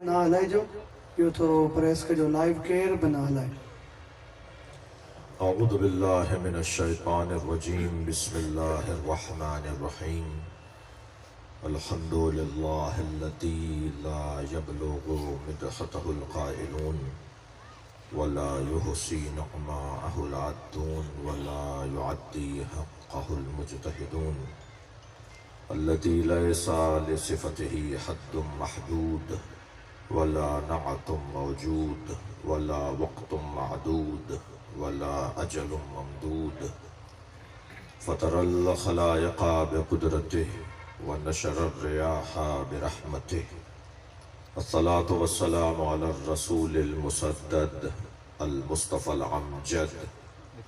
بنا ہلائے جو یہ تھوڑو پریس کے جو لائیو کیئر بنا ہلائے. اعوذ باللہ من الشیطان الرجیم بسم اللہ الرحمن الرحیم الحمدللہ الذی لا یبلغ مدحته القائلون ولا يحصي نعماءه العادون ولا يعدي حقه المجتهدون الذي ليس لصفته حد محدود ولا نعت موجود ولا وقت معدود ولا أجل ممدود فطر الخلائق بقدرته ونشر الرياح برحمته الصلاة والسلام على الرسول المسدد المصطفى العمجد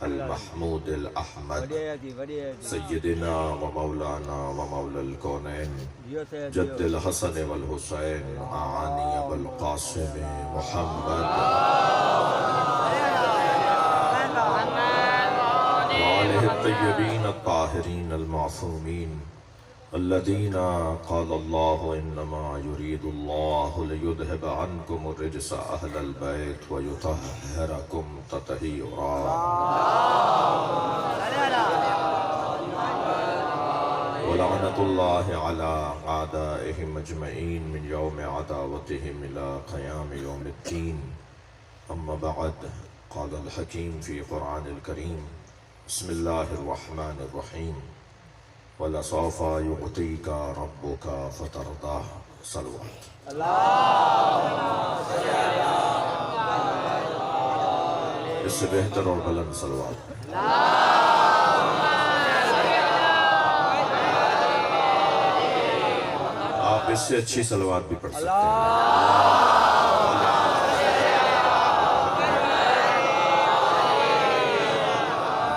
المحمود الأحمد سيدنا ومولانا ومولى الكونين جد الحسن والحسين أعاني بالقاسم محمد وآله الطيبين الطاهرين المعصومين الذين قال الله إنما يريد الله ليذهب عنكم الرجس أهل البيت ويطهركم تطهيرا ولعنة الله على أعدائهم أجمعين من يوم عداوتهم إلى قيام يوم الدين أما بعد قال الحكيم في قرآن الكريم بسم الله الرحمن الرحيم وَلَسَوْفَ يُعْطِيكَ رَبُّكَ فَتَرْضَىٰ صلوات اس سے بہتر اور بلند صلوات آپ اس سے اچھی صلوات بھی پڑھ سکتے ہیں.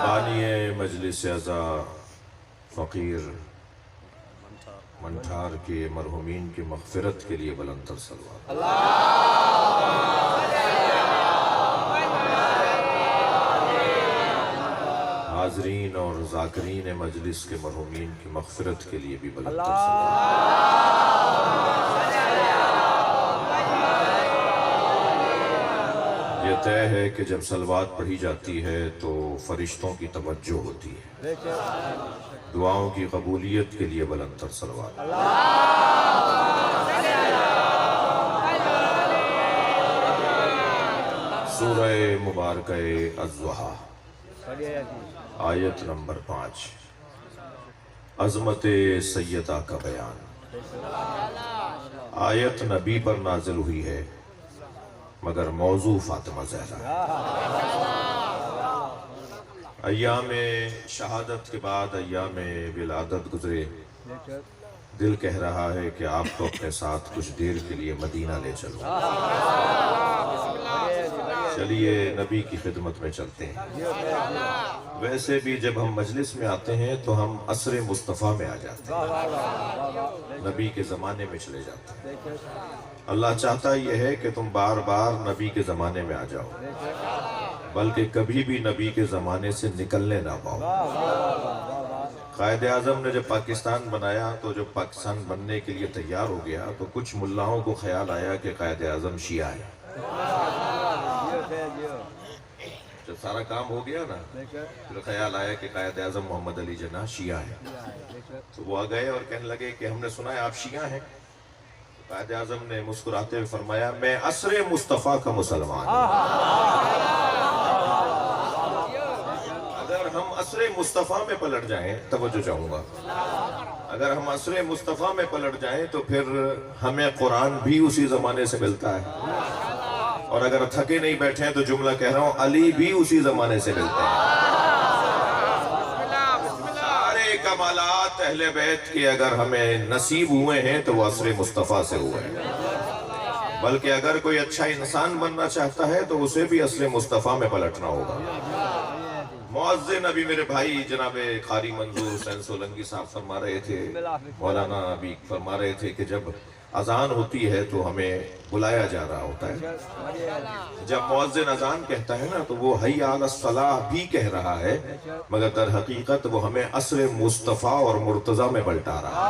بانی مجلس اعزا فقیر منٹھار کے مرحومین کی مغفرت کے لیے بلند تر صلوات. حاضرین اور ذاکرین مجلس کے مرحومین کی مغفرت کے لیے بھی بلند تر صلوات. یہ طے ہے کہ جب صلوات پڑھی جاتی ہے تو فرشتوں کی توجہ ہوتی ہے. دعاؤں کی قبولیت کے لیے بلند تر صلوات. سورہ مبارکہ الضحیٰ آیت نمبر 5 عظمت سیدہ کا بیان. آیت نبی پر نازل ہوئی ہے مگر موضوع فاطمہ زہرا. ایام شہادت کے بعد ایام ولادت گزرے. دل کہہ رہا ہے کہ آپ کو اپنے ساتھ کچھ دیر کے لیے مدینہ لے چلو. چلیے نبی کی خدمت میں چلتے ہیں. ویسے بھی جب ہم مجلس میں آتے ہیں تو ہم عصر مصطفیٰ میں آ جاتے ہیں, نبی کے زمانے میں چلے جاتے ہیں. اللہ چاہتا یہ ہے کہ تم بار بار نبی کے زمانے میں آ جاؤ, بلکہ کبھی بھی نبی کے زمانے سے نکلنے نہ پاؤ. قائد اعظم نے جب پاکستان بنایا تو جب پاکستان بننے کے لیے تیار ہو گیا تو کچھ ملاؤں کو خیال آیا کہ قائد اعظم شیعہ ہے. جب سارا کام ہو گیا نا پھر خیال آیا کہ قائد اعظم محمد علی جناح شیعہ ہے. تو وہ آ گئے اور کہنے لگے کہ ہم نے سنا ہے آپ شیعہ ہیں. قائد اعظم نے مسکراتے ہوئے فرمایا میں عصر مصطفیٰ کا مسلمان ہوں. اگر ہم عصر مصطفیٰ میں پلٹ جائیں, توجہ چاہوں گا, اگر ہم عصر مصطفیٰ میں پلٹ جائیں تو پھر ہمیں قرآن بھی اسی زمانے سے ملتا ہے, اور اگر تھکے نہیں بیٹھے ہیں تو جملہ کہہ رہا ہوں علی بھی اسی زمانے سے ملتے ہیں. سارے کمالات اہل بیت کے اگر ہمیں نصیب ہوئے ہیں تو وہ عصر مصطفیٰ سے ہوئے ہیں. بلکہ اگر کوئی اچھا انسان بننا چاہتا ہے تو اسے بھی عصر مصطفیٰ میں پلٹنا ہوگا. معزز ابھی میرے بھائی جناب قاری منظور حسین سولنگی صاحب فرما رہے تھے, مولانا ابھی فرما رہے تھے کہ جب اذان ہوتی ہے تو ہمیں بلایا جا رہا ہوتا ہے. جب مؤذن اذان کہتا ہے نا تو وہ حی علی الصلاۃ بھی کہہ رہا ہے, مگر در حقیقت وہ ہمیں عصر مصطفیٰ اور مرتضیٰ میں پلٹا رہا ہے.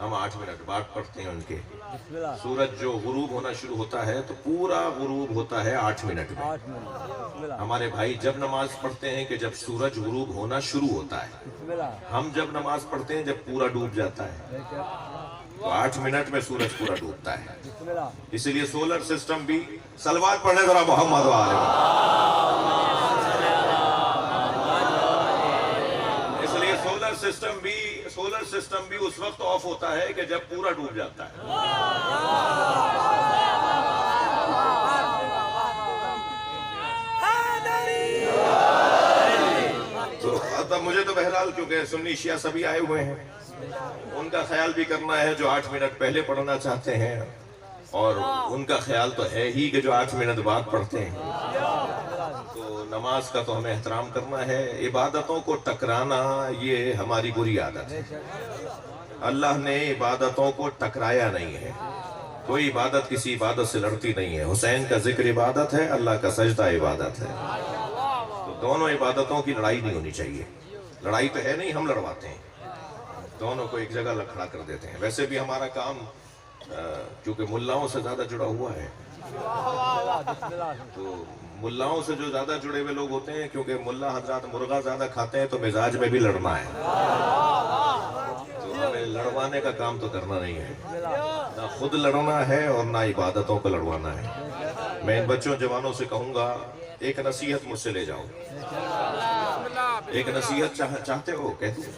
ہم 8 منٹ بعد پڑھتے ہیں ان کے. بسم اللہ. سورج جو غروب ہونا شروع ہوتا ہے تو پورا غروب ہوتا ہے 8 منٹ میں. 8 منٹ. بسم اللہ. ہمارے بھائی جب نماز پڑھتے ہیں کہ جب سورج غروب ہونا شروع ہوتا ہے. بسم اللہ. ہم جب نماز پڑھتے ہیں جب پورا ڈوب جاتا ہے. تو 8 منٹ میں سورج پورا ڈوبتا ہے. بسم اللہ. اسی لیے سولر سسٹم بھی صلوات پڑھنے ذرا محمد والے. اس لیے سولر سسٹم بھی اس وقت آف ہوتا ہے کہ جب پورا ڈوب جاتا ہے. تو مجھے تو بہرحال کیونکہ سنی شیعہ سبھی آئے ہوئے ہیں ان کا خیال بھی کرنا ہے جو 8 منٹ پہلے پڑھنا چاہتے ہیں اور ان کا خیال تو ہے ہی کہ جو 8 منٹ بعد پڑھتے ہیں. تو نماز کا تو ہمیں احترام کرنا ہے. عبادتوں کو ٹکرانا یہ ہماری بری عادت ہے. اللہ نے عبادتوں کو ٹکرایا نہیں ہے. کوئی عبادت کسی عبادت سے لڑتی نہیں ہے. حسین کا ذکر عبادت ہے, اللہ کا سجدہ عبادت ہے. تو دونوں عبادتوں کی لڑائی نہیں ہونی چاہیے. لڑائی تو ہے نہیں, ہم لڑواتے ہیں. دونوں کو ایک جگہ کھڑا کر دیتے ہیں. ویسے بھی ہمارا کام کیونکہ ملاؤں سے زیادہ جڑا ہوا ہے تو ملاؤں سے جو زیادہ جڑے ہوئے لوگ ہوتے ہیں کیونکہ ملا حضرات مرغا زیادہ کھاتے ہیں تو مزاج میں بھی لڑنا ہے. تو ہمیں لڑوانے کا کام تو کرنا نہیں ہے. نہ خود لڑنا ہے اور نہ عبادتوں کو لڑوانا ہے. میں ان بچوں جوانوں سے کہوں گا ایک نصیحت مجھ سے لے جاؤ. ایک نصیحت چاہتے ہو کہتے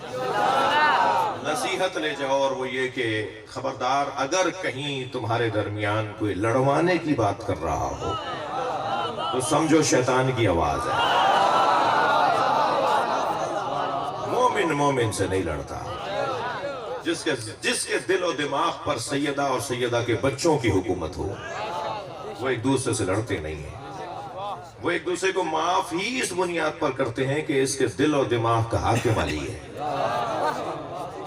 نصیحت لے جاؤ اور وہ یہ کہ خبردار اگر کہیں تمہارے درمیان کوئی لڑوانے کی بات کر رہا ہو تو سمجھو شیطان کی آواز ہے. مومن سے نہیں لڑتا. جس کے دل و دماغ پر سیدہ اور سیدہ کے بچوں کی حکومت ہو وہ ایک دوسرے سے لڑتے نہیں ہیں. وہ ایک دوسرے کو معاف ہی اس بنیاد پر کرتے ہیں کہ اس کے دل و دماغ کا حاکم علی ہے.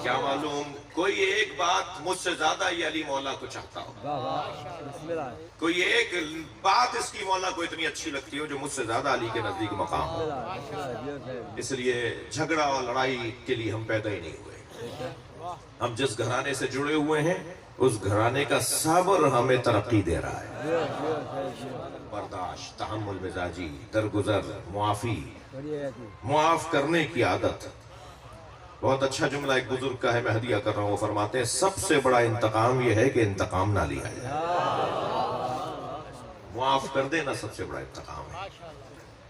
کیا معلوم کوئی ایک بات مجھ سے زیادہ یہ علی مولا کو چاہتا ہو, کوئی ایک بات اس کی مولا کو اتنی اچھی لگتی ہو جو مجھ سے زیادہ علی کے نزدیک مقام ہو. اس لیے جھگڑا اور لڑائی کے لیے ہم پیدا ہی نہیں ہوئے. ہم جس گھرانے سے جڑے ہوئے ہیں اس گھرانے کا صبر ہمیں ترقی دے رہا ہے. برداشت, تحمل مزاجی, درگزر, معافی, معاف کرنے کی عادت. بہت اچھا جملہ ایک بزرگ کا ہے, میں ہدیہ کر رہا ہوں. وہ فرماتے ہیں سب سے بڑا انتقام یہ ہے کہ انتقام نہ لیا جائے. معاف کر دینا سب سے بڑا انتقام ہے.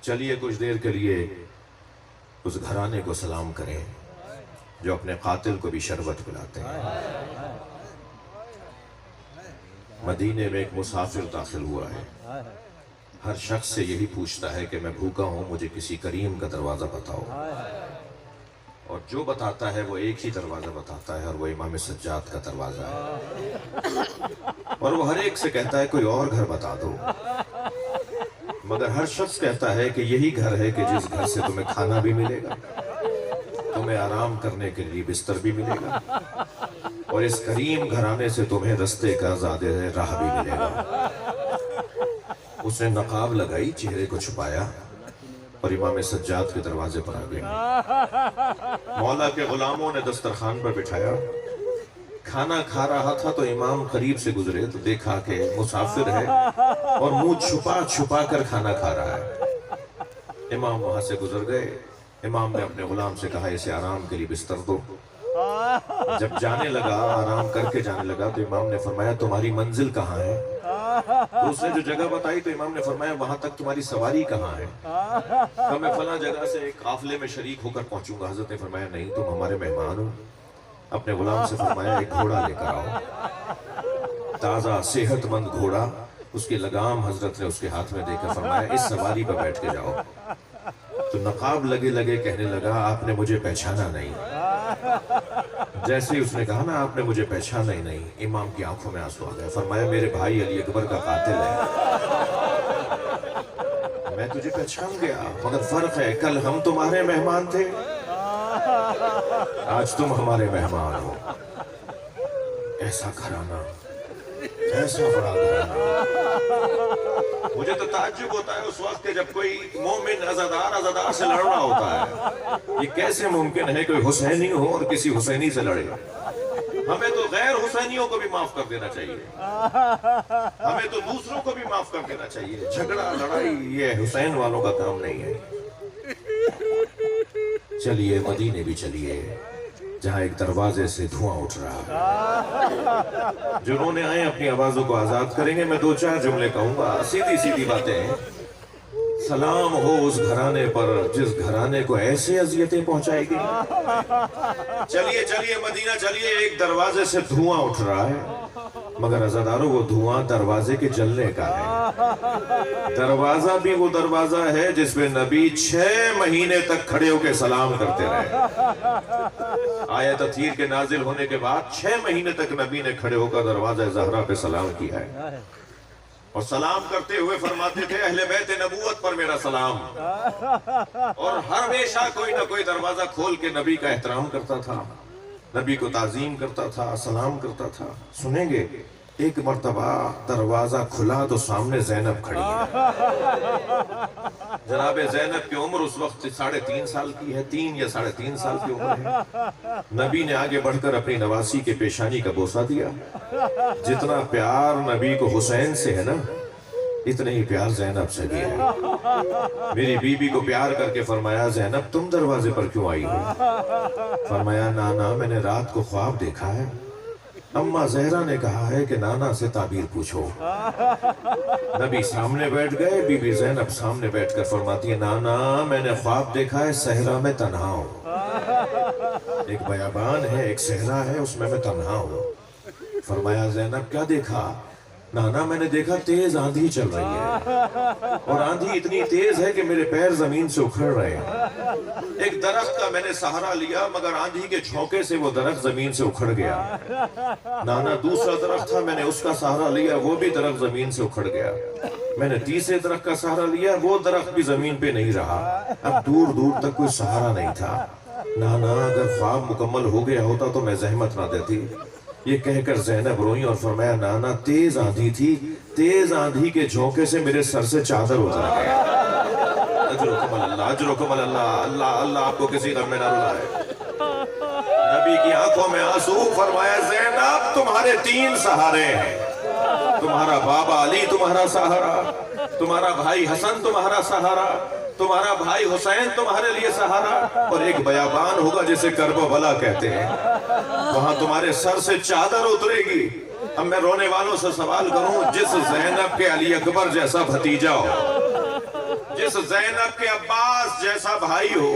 چلیے کچھ دیر کے لیے اس گھرانے کو سلام کریں جو اپنے قاتل کو بھی شربت پلاتے ہیں. مدینے میں ایک مسافر داخل ہوا ہے. ہر شخص سے یہی پوچھتا ہے کہ میں بھوکا ہوں, مجھے کسی کریم کا دروازہ بتاؤ. اور جو بتاتا ہے وہ ایک ہی دروازہ بتاتا ہے اور وہ امام سجاد کا دروازہ ہے. اور وہ ہر ایک سے کہتا ہے کوئی اور گھر بتا دو, مگر ہر شخص کہتا ہے کہ یہی گھر ہے کہ جس گھر سے تمہیں کھانا بھی ملے گا, تمہیں آرام کرنے کے لیے بستر بھی ملے گا, اور اس کریم گھرانے سے تمہیں رستے کا زیادہ راہ بھی ملے گا. اس نے نقاب لگائی, چہرے کو چھپایا اور امام سجاد کے دروازے پر آ گئی. مولا کے غلاموں نے دسترخوان پر بٹھایا. کھانا کھا رہا تھا تو امام قریب سے گزرے تو دیکھا کہ مسافر ہے اور منہ چھپا چھپا کر کھانا کھا رہا ہے. امام وہاں سے گزر گئے. امام نے اپنے غلام سے کہا اسے آرام کے لیے بستر دو. جب جانے لگا, آرام کر کے جانے لگا, تو امام نے فرمایا تمہاری منزل کہاں ہے؟ تو اس نے جو جگہ بتائی تو امام نے فرمایا وہاں تک تمہاری سواری کہاں ہے؟ تو میں فلاں جگہ سے ایک قافلے میں شریک ہو کر پہنچوں گا. حضرت نے فرمایا نہیں, تم ہمارے مہمان ہو. اپنے غلام سے فرمایا ایک گھوڑا لے کر آؤ, تازہ صحت مند گھوڑا. اس کی لگام حضرت نے اس کے ہاتھ میں دے کر فرمایا اس سواری پر بیٹھ کے جاؤ. تو نقاب لگے کہنے لگا آپ نے مجھے پہچانا نہیں. جیسے ہی اس نے کہا نا آپ نے مجھے پہچانا ہی نہیں, امام کی آنکھوں میں آنسو آ گئے. فرمایا میرے بھائی علی اکبر کا قاتل ہے. میں تجھے پہچان گیا مگر فرق ہے, کل ہم تمہارے مہمان تھے, آج تم ہمارے مہمان ہو. ایسا گھرانہ, ایسا بڑا گھرانہ. مجھے تو تعجب ہوتا ہے اس وقت کہ جب کوئی مومن عزادار سے لڑنا ہوتا ہے. یہ کیسے ممکن ہے کوئی حسینی ہو اور کسی حسینی سے لڑے؟ ہمیں تو غیر حسینیوں کو بھی معاف کر دینا چاہیے، ہمیں تو دوسروں کو بھی معاف کر دینا چاہیے. جھگڑا لڑائی یہ حسین والوں کا کام نہیں ہے. چلیے مدینے بھی چلیے جہاں ایک دروازے سے دھواں اٹھ رہا ہے. جنہوں نے آئے اپنی آوازوں کو آزاد کریں گے. میں 2-4 جملے کہوں گا، سیدھی سیدھی باتیں ہیں. سلام ہو اس گھرانے پر جس گھرانے کو ایسے اذیتیں پہنچائے گی. چلیے چلیے مدینہ چلیے، ایک دروازے سے دھواں اٹھ رہا ہے، مگر عزاداروں وہ دھواں دروازے کے جلنے کا ہے. دروازہ بھی وہ دروازہ ہے جس پہ نبی 6 مہینے تک کھڑے ہو کے سلام کرتے رہے. آیت تطہیر کے نازل ہونے کے بعد 6 مہینے تک نبی نے کھڑے ہو کر دروازہ زہرا پہ سلام کیا ہے، اور سلام کرتے ہوئے فرماتے تھے اہل بیت نبوت پر میرا سلام. اور ہر ہمیشہ کوئی نہ کوئی دروازہ کھول کے نبی کا احترام کرتا تھا، نبی کو تعظیم کرتا تھا، سلام کرتا تھا. سنیں گے ایک مرتبہ دروازہ کھلا تو سامنے زینب کھڑی ہے. جناب زینب کی عمر اس وقت 3.5 سال کی ہے، 3 یا 3.5 سال کی عمر ہے. نبی نے آگے بڑھ کر اپنی نواسی کے پیشانی کا بوسہ دیا. جتنا پیار نبی کو حسین سے ہے نا، اتنے ہی پیار زینب سے بھی ہے. میری بیوی کو پیار کر کے فرمایا زینب تم دروازے پر کیوں آئی ہو؟ فرمایا نانا میں نے رات کو خواب دیکھا ہے. اماں زہرا نے کہا ہے کہ نانا سے تعبیر پوچھو. نبی سامنے بیٹھ گئے، بی بی زینب سامنے بیٹھ کر فرماتی ہے نانا میں نے خواب دیکھا ہے صحرا میں تنہا ہوں. ایک بیابان ہے، ایک صحرا ہے، اس میں تنہا ہوں. فرمایا زینب کیا دیکھا؟ نانا میں نے دیکھا تیز آندھی چل رہی ہے، اور آندھی اتنی تیز ہے کہ میرے پیر زمین سے اکھڑ رہے ہیں. ایک درخت کا میں نے سہارا لیا مگر آندھی کے جھونکے سے وہ درخت زمین سے اکھڑ گیا. نانا دوسرا درخت تھا، میں نے اس کا سہارا لیا، وہ بھی درخت زمین سے اکھڑ گیا. میں نے تیسرے درخت کا سہارا لیا، وہ درخت بھی زمین پہ نہیں رہا. اب دور دور تک کوئی سہارا نہیں تھا. نانا اگر خواب مکمل ہو گیا ہوتا تو میں زحمت نہ دیتی. یہ کہہ کر زینب روئی اور فرمایا نانا تیز آندھی تھی، تیز آندھی کے جھونکے سے میرے سر سے چادر اتر گیا. اجرکم اللہ، اجرکم اللہ. اللہ اللہ آپ کو کسی غم میں نہ رلائے. نبی کی آنکھوں میں آنسو. فرمایا زینب تمہارے 3 سہارے ہیں. تمہارا بابا علی تمہارا سہارا، تمہارا بھائی حسن تمہارا سہارا، تمہارا بھائی حسین تمہارے لیے سہارا، اور ایک بیابان ہوگا جسے کرب و بلا کہتے ہیں، وہاں تمہارے سر سے چادر اترے گی. اب میں رونے والوں سے سوال کروں، جس زینب کے علی اکبر جیسا بھتیجا ہو، جس زینب کے عباس جیسا بھائی ہو،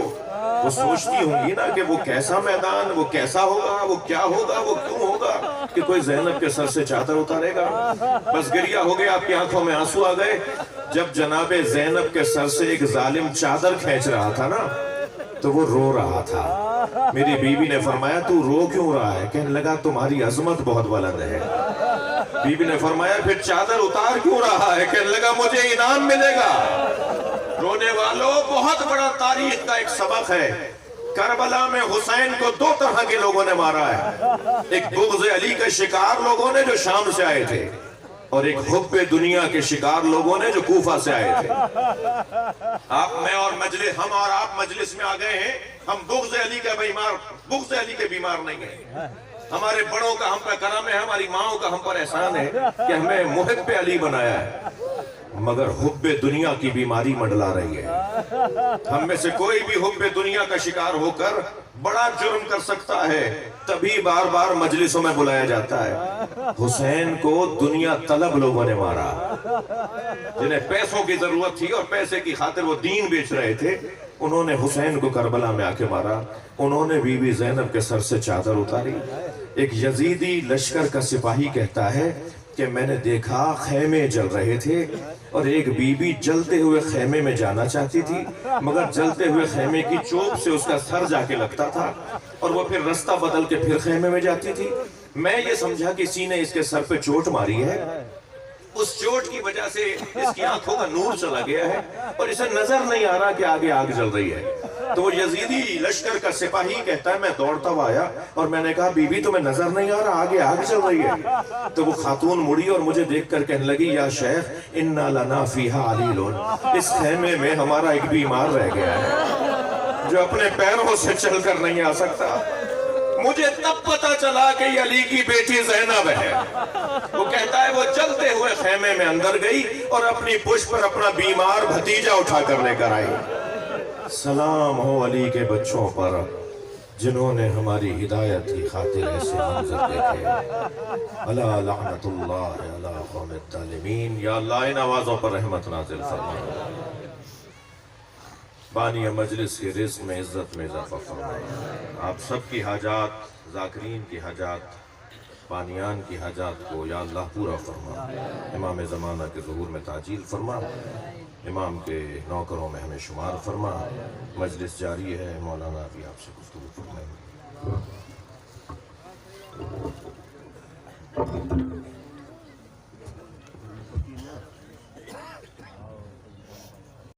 وہ سوچتی ہوں گی نا کہ وہ کیسا میدان، وہ کیسا ہوگا، وہ کیا ہوگا، وہ کیوں ہوگا کہ کوئی زینب کے سر سے چادر اتارے گا. بس گریہ ہو گیا، آپ کی آنکھوں میں آنسو آ گئے. جب جناب زینب کے سر سے ایک ظالم چادر کھینچ رہا تھا نا تو وہ رو رہا تھا. میری بیوی نے فرمایا تو رو کیوں رہا ہے؟ کہنے لگا تمہاری عظمت بہت بلند ہے. بیوی نے فرمایا پھر چادر اتار کیوں رہا ہے؟ کہنے لگا مجھے انعام ملے گا. رونے والوں بہت بڑا تاریخ کا ایک سبق ہے. کربلا میں حسین کو 2 طرح کے لوگوں نے مارا ہے. ایک بغض علی کے شکار لوگوں نے جو شام سے آئے تھے، اور ایک حب دنیا کے شکار لوگوں نے جو کوفہ سے آئے تھے. ہم اور آپ مجلس میں آ گئے ہیں. ہم بغض علی کے بیمار نہیں ہیں. ہمارے بڑوں کا ہم پر کرم ہے، ہماری ماؤں کا ہم پر احسان ہے کہ ہمیں محب علی بنایا ہے. مگر حب دنیا کی بیماری منڈلا رہی ہے. ہم میں سے کوئی بھی حب دنیا کا شکار ہو کر بڑا جرم کر سکتا ہے، تبھی بار بار مجلسوں میں بلایا جاتا ہے. حسین کو دنیا طلب لوگوں نے مارا، جنہیں پیسوں کی ضرورت تھی اور پیسے کی خاطر وہ دین بیچ رہے تھے. انہوں نے حسین کو کربلا میں آ کے مارا. انہوں نے بی بی زینب کے سر سے چادر اتاری. ایک یزیدی لشکر کا سپاہی کہتا ہے کہ میں نے دیکھا خیمے جل رہے تھے، اور ایک بی بی جلتے ہوئے خیمے میں جانا چاہتی تھی، مگر جلتے ہوئے خیمے کی چوب سے اس کا سر جا کے لگتا تھا، اور وہ پھر رستہ بدل کے پھر خیمے میں جاتی تھی. میں یہ سمجھا کہ کسی نے اس کے سر پہ چوٹ ماری ہے. اس چوٹ کی وجہ سے اس کی آنکھوں کا نور چلا گیا ہے اور اسے نظر نہیں آ رہا کہ آگے آگ جل رہی ہے. تو وہ یزیدی لشکر کا سپاہی کہتا ہے میں دوڑتا ہوا آیا اور میں نے کہا بی بی تمہیں نظر نہیں آ رہا آگے آگ چل رہی ہے؟ تو وہ خاتون مڑی اور مجھے دیکھ کر کہنے لگی یا شیخ انا لنا فیہا علیلون، اس خیمے میں ہمارا ایک بیمار رہ گیا ہے جو اپنے پیروں سے چل کر نہیں آ سکتا. مجھے تب پتا چلا کہ یہ علی کی بیٹی زینب ہے. وہ کہتا ہے وہ چلتے ہوئے خیمے میں اندر گئی اور اپنی پشت پر اپنا بیمار بھتیجا اٹھا کر لے کر آئی. سلام ہو علی کے بچوں پر جنہوں نے ہماری ہدایت کی خاطر ایسے منظر دیکھے. الا لعنت اللہ علی قوم الظالمین. یا اللہ ان آوازوں پر رحمت نازل فرما. بانی مجلس کے رزق میں عزت میں اضافہ فرما. آپ سب کی حاجات، ذاکرین کی حاجات، بانیان کی حاجات کو یا اللہ پورا فرما. امام زمانہ کے ظہور میں تعجیل فرما. امام کے نوکروں میں ہمیں شمار فرما. مجلس جاری ہے. مولانا بھی آپ سے گفتگو فرمائیں.